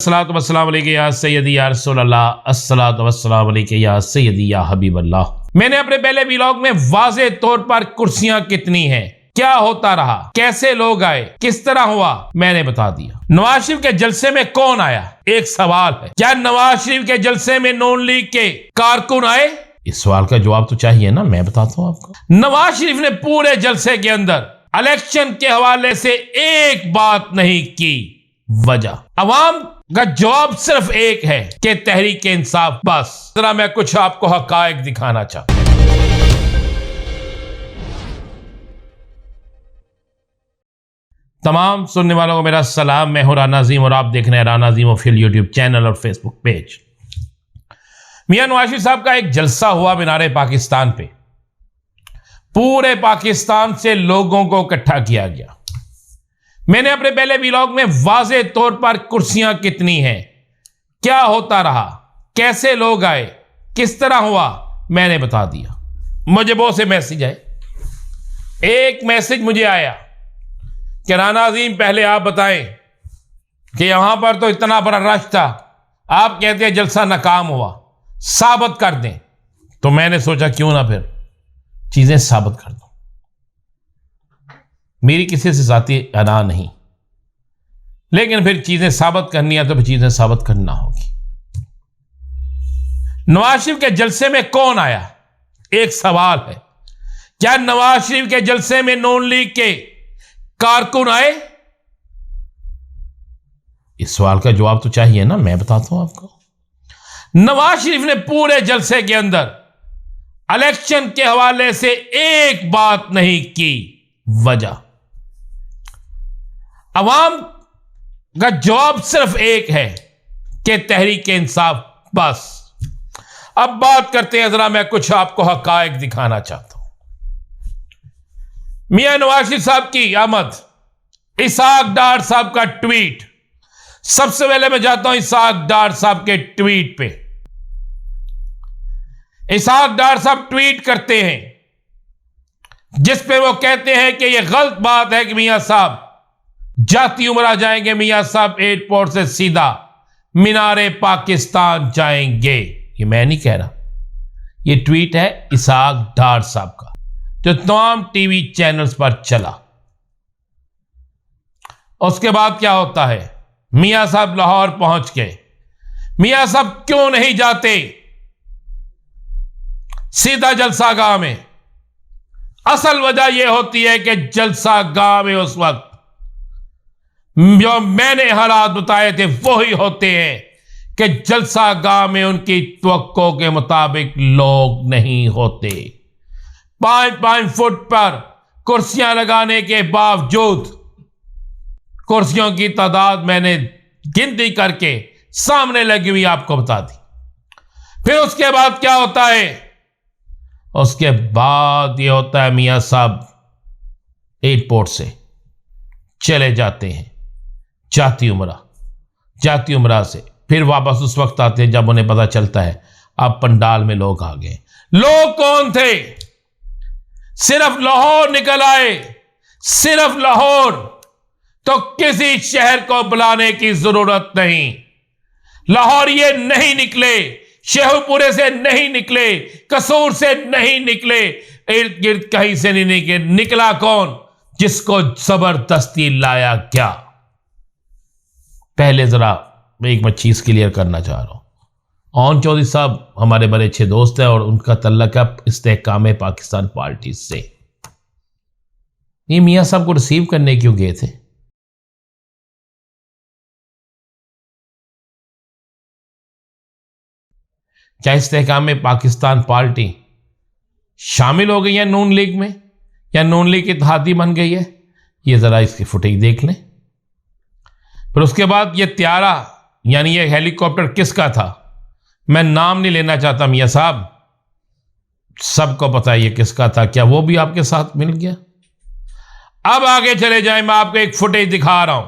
अस्सलातु वस्सलामु अलैका या सय्यदी या रसूल अल्लाह, अस्सलातु वस्सलामु अलैका या सय्यदी या हबीब अल्लाह। मैंने अपने पहले व्लॉग में वाज़े तौर पर कुर्सियां कितनी हैं, क्या होता रहा, कैसे लोग आए, किस तरह हुआ, मैंने बता दिया। नवाज शरीफ के जलसे में कौन आया, एक सवाल है। क्या नवाज शरीफ के जलसे में नून लीग के कारकुन आए? इस सवाल का जवाब तो चाहिए ना, मैं बताता हूं आपको। नवाज शरीफ ने पूरे जलसे के अंदर इलेक्शन के हवाले से एक बात नहीं की। वजह अवाम का जवाब सिर्फ एक है कि तहरीक इंसाफ। बस जरा मैं कुछ आपको हकायक दिखाना चाहता हूं। तमाम सुनने वालों को मेरा सलाम। मैं हूं राना अजीम और आप देख रहे हैं राना अजीम ऑफिशियल यूट्यूब चैनल और फेसबुक पेज। मियां नवाज शरीफ साहब का एक जलसा हुआ मीनारे पाकिस्तान पे। पूरे पाकिस्तान से लोगों को इकट्ठा किया गया। मैंने अपने पहले व्लॉग में वाज़े तौर पर कुर्सियां कितनी हैं, क्या होता रहा, कैसे लोग आए, किस तरह हुआ, मैंने बता दिया। मुझे बहुत से मैसेज आए। एक मैसेज मुझे आया कि राना अजीम पहले आप बताएं कि यहां पर तो इतना बड़ा रश था, आप कहते हैं जलसा नाकाम हुआ, साबित कर दें। तो मैंने सोचा क्यों ना फिर चीजें साबित कर दूं। मेरी किसी से जाती अना नहीं, लेकिन फिर चीजें साबित करनी है तो फिर चीजें साबित करना होगी। नवाज शरीफ के जलसे में कौन आया, एक सवाल है। क्या नवाज शरीफ के जलसे में नून लीग के कारकुन आए? इस सवाल का जवाब तो चाहिए ना, मैं बताता हूं आपको। नवाज शरीफ ने पूरे जलसे के अंदर इलेक्शन के हवाले से एक बात नहीं की। वजह अवाम का जवाब सिर्फ एक है कि तहरीक इंसाफ। बस अब बात करते हैं, जरा मैं कुछ आपको हकायक दिखाना चाहता हूं। मियां नवाज शरीफ साहब की आमद, इसाक डार साहब का ट्वीट। सबसे पहले मैं जाता हूं इसाक डार साहब के ट्वीट पे। इसाक डार साहब ट्वीट करते हैं जिस पे वो कहते हैं कि यह गलत बात है कि मियां साहब जाती उमरा जाएंगे, मियां साहब एयरपोर्ट से सीधा मीनारे पाकिस्तान जाएंगे। ये मैं नहीं कह रहा, ये ट्वीट है इसाक डार साहब का, जो तमाम टीवी चैनल्स पर चला। उसके बाद क्या होता है, मियां साहब लाहौर पहुंच गए। मियां साहब क्यों नहीं जाते सीधा जलसा गाह में? असल वजह यह होती है कि जलसा गाह में उस वक्त जो मैंने हालात बताए थे वही होते हैं कि जलसा गाह में उनकी तवक्को के मुताबिक लोग नहीं होते। 5-5 फुट पर कुर्सियां लगाने के बावजूद कुर्सियों की तादाद मैंने गिनती करके सामने लगी हुई आपको बता दी। फिर उसके बाद क्या होता है, उसके बाद यह होता है मियां साहब एयरपोर्ट से चले जाते हैं जाती उमरा से फिर वापस उस वक्त आते हैं जब उन्हें पता चलता है अब पंडाल में लोग आ गए। लोग कौन थे? सिर्फ लाहौर निकल आए, सिर्फ लाहौर। तो किसी शहर को बुलाने की जरूरत नहीं। लाहौर ये नहीं निकले, शेखुपुरे से नहीं निकले, कसूर से नहीं निकले, इर्द गिर्द कहीं से नहीं निकले। निकला कौन? जिसको जबरदस्ती लाया गया। पहले जरा एक मैं चीज क्लियर करना चाह रहा हूं। ओन चौधरी साहब हमारे बड़े अच्छे दोस्त हैं और उनका तल्लक है इस्तेहकाम पाकिस्तान पार्टी से। ये मियां साहब को रिसीव करने क्यों गए थे? क्या इस्तेहकाम पाकिस्तान पार्टी शामिल हो गई है नून लीग में, या नून लीग इत्तेहादी बन गई है? ये जरा इसकी फुटेज देख लें। फिर उसके बाद ये त्यारा यानी ये हेलीकॉप्टर किसका था? मैं नाम नहीं लेना चाहता मियां साहब, सबको पता है ये किसका था। क्या वो भी आपके साथ मिल गया? अब आगे चले जाएं, मैं आपको एक फुटेज दिखा रहा हूं,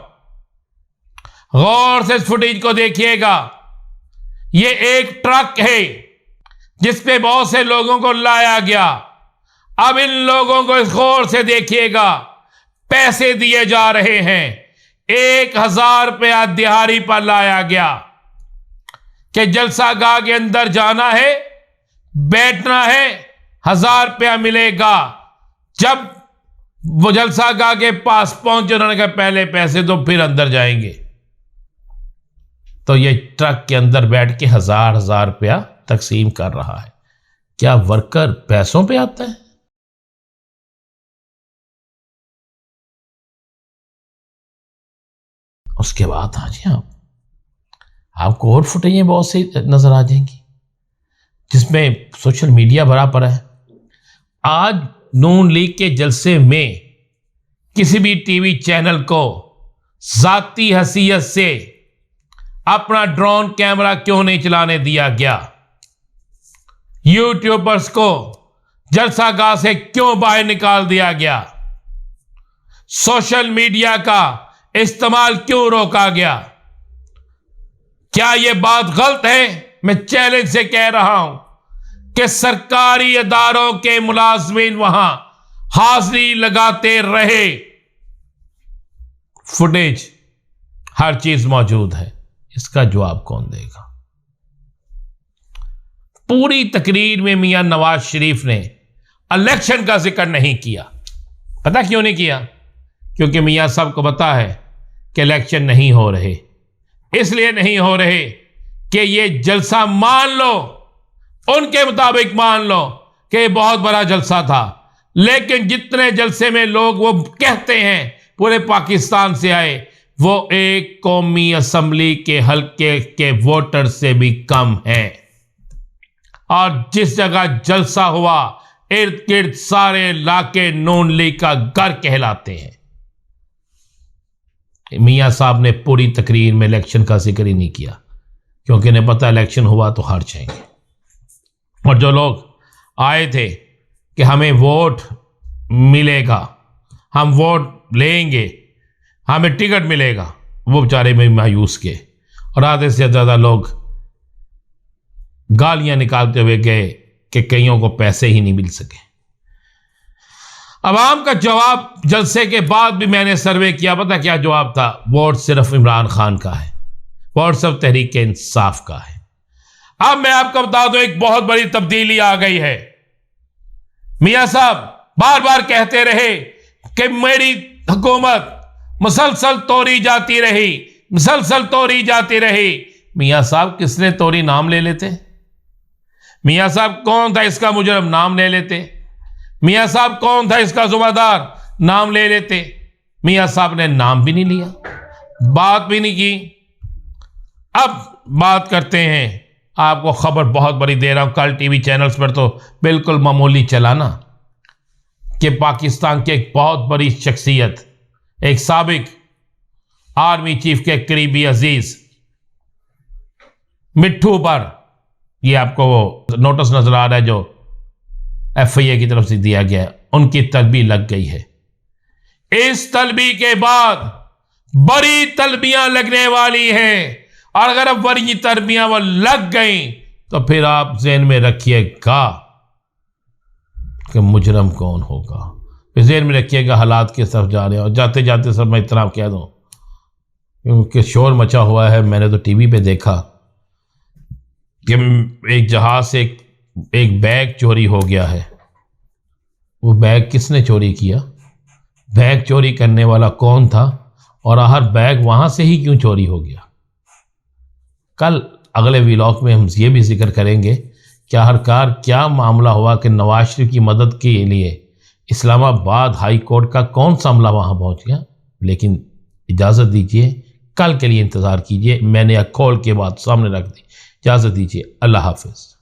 गौर से इस फुटेज को देखिएगा। ये एक ट्रक है जिस पे बहुत से लोगों को लाया गया। अब इन लोगों को इस गौर से देखिएगा, पैसे दिए जा रहे हैं। 1,000 रुपया दिहाड़ी पर लाया गया कि जलसा गाह के अंदर जाना है, बैठना है, 1,000 रुपया मिलेगा। जब वो जलसा गाह के पास पहुंचे, उन्होंने कहा पहले पैसे दो फिर अंदर जाएंगे। तो ये ट्रक के अंदर बैठ के 1,000 रुपया तकसीम कर रहा है। क्या वर्कर पैसों पे आता है? उसके बाद आ जाए आपको और फुटेजें बहुत सी नजर आ जाएंगी जिसमें सोशल मीडिया भरा पड़ा है। आज नून लीग के जलसे में किसी भी टीवी चैनल को जाती हैसियत से अपना ड्रोन कैमरा क्यों नहीं चलाने दिया गया? यूट्यूबर्स को जलसा गाह से क्यों बाहर निकाल दिया गया? सोशल मीडिया का इस्तेमाल क्यों रोका गया? क्या यह बात गलत है? मैं चैलेंज से कह रहा हूं कि सरकारी इदारों के मुलाजमीन वहां हाजिरी लगाते रहे। फुटेज हर चीज मौजूद है, इसका जवाब कौन देगा? पूरी तकरीर में मियां नवाज शरीफ ने इलेक्शन का जिक्र नहीं किया। पता क्यों नहीं किया? क्योंकि मियां साहब को पता है कि इलेक्शन नहीं हो रहे। इसलिए नहीं हो रहे कि ये जलसा मान लो, उनके मुताबिक मान लो कि बहुत बड़ा जलसा था, लेकिन जितने जलसे में लोग वो कहते हैं पूरे पाकिस्तान से आए, वो एक कौमी असम्बली के हल्के के वोटर से भी कम है। और जिस जगह जलसा हुआ इर्द गिर्द सारे इलाके नून लीग का घर कहलाते हैं। मियां साहब ने पूरी तकरीर में इलेक्शन का जिक्र ही नहीं किया, क्योंकि इन्हें पता इलेक्शन हुआ तो हार जाएंगे। और जो लोग आए थे कि हमें वोट मिलेगा, हम वोट लेंगे, हमें टिकट मिलेगा, वो बेचारे में मायूस के, और आधे से ज़्यादा लोग गालियां निकालते हुए गए कि कईयों को पैसे ही नहीं मिल सके। अवाम का जवाब जलसे के बाद भी मैंने सर्वे किया, पता क्या जवाब था? वोट सिर्फ इमरान खान का है, वोट सिर्फ तहरीक इंसाफ का है। अब मैं आपको बता दूं, एक बहुत बड़ी तब्दीली आ गई है। मियां साहब बार बार कहते रहे कि मेरी हुकूमत मुसलसल तोड़ी जाती रही, मुसलसल तोड़ी जाती रही। मियां साहब किसने तोड़ी? नाम ले लेते। मियां साहब कौन था इसका मुजरम? नाम ले लेते। मियां साहब कौन था इसका जुम्मेदार? नाम ले लेते। मियां साहब ने नाम भी नहीं लिया, बात भी नहीं की। अब बात करते हैं, आपको खबर बहुत बड़ी दे रहा हूं, कल टीवी चैनल्स पर तो बिल्कुल मामूली चलाना कि पाकिस्तान की एक बहुत बड़ी शख्सियत, एक साबिक आर्मी चीफ के करीबी अजीज मिट्ठू पर ये आपको वो नोटिस नजर आ रहा है जो FIA की तरफ से दिया गया है, उनकी तलबी लग गई है। इस तलबी के बाद बड़ी तलबियां लगने वाली हैं, और अगर अब बड़ी तलबियां वो लग गई तो फिर आप ज़हन में रखिएगा कि मुजरम कौन होगा। फिर ज़हन में रखिएगा हालात किस तरफ जा रहे हैं। और जाते जाते सर मैं इतना कह दूं, क्योंकि शोर मचा हुआ है, मैंने तो टीवी पे देखा कि एक जहाज से एक बैग चोरी हो गया है। वो बैग किसने चोरी किया? बैग चोरी करने वाला कौन था? और हर बैग वहां से ही क्यों चोरी हो गया? कल अगले व्लॉग में हम ये भी जिक्र करेंगे कि आखिरकार क्या मामला हुआ कि नवाज शरीफ की मदद के लिए इस्लामाबाद हाई कोर्ट का कौन सा अमला वहां पहुंच गया। लेकिन इजाज़त दीजिए, कल के लिए इंतज़ार कीजिए, मैंने खोल के बात सामने रख दी। इजाज़त दीजिए, अल्लाह हाफिज़।